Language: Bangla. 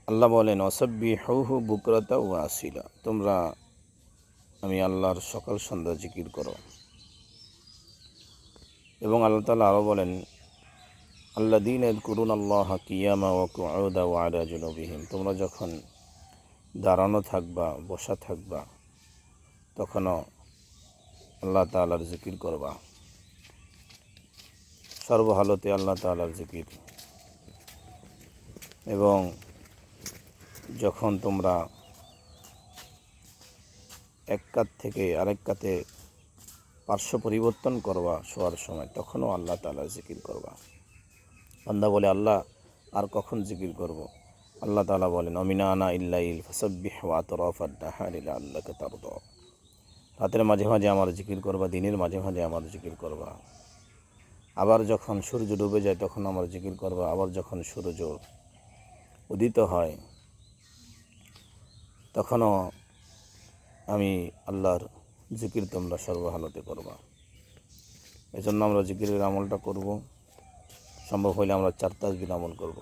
আল্লাহ বলেন ওয়াসাব্বিহুহু বুকরাতা ওয়া আসিলা, তোমরা আমি আল্লাহর সকাল সন্ধ্যা জিকির করো। এবং আল্লাহ তাআলা আরও বলেন আল্লাযীনা ইয়াযকুরুনাল্লাহা কিয়ামান ওয়া কুউদান ওয়া আলা জুনুবিহিম, তোমরা যখন দাঁড়ানো থাকবা, বসা থাকবা, তখনও আল্লাহ তাআলার জিকির করবা। সর্বহালতে আল্লাহ তাআলার জিকির। এবং যখন তোমরা এক কাত থেকে আরেক কাতে পার্শ্ব পরিবর্তন করবা শোয়ার সময়, তখনও আল্লাহ তাআলার জিকির করবা। বান্দা বলে আল্লাহ আর কখন জিকির করব? আল্লাহ তাআলা বলেন অমিনা আনা ইল্লাইল ফাসাব্বিহ ওয়া আতরাফান নাহারি লাআল্লাকা তারদা, রাতের মাঝে মাঝে আমার জিকির করবা, দিনের মাঝে মাঝে আমার জিকির করবা। আবার যখন সূর্য ডুবে যায় তখন আমার জিকির করবা, আবার যখন সূর্য উদিত হয় তখনও আমি আল্লাহর জিকির তোমরা সর্বহালতে করবা। এজন্য আমরা জিকিরের আমলটা করব। সম্ভব হলে আমরা 4 তাসবিহ আমল করব।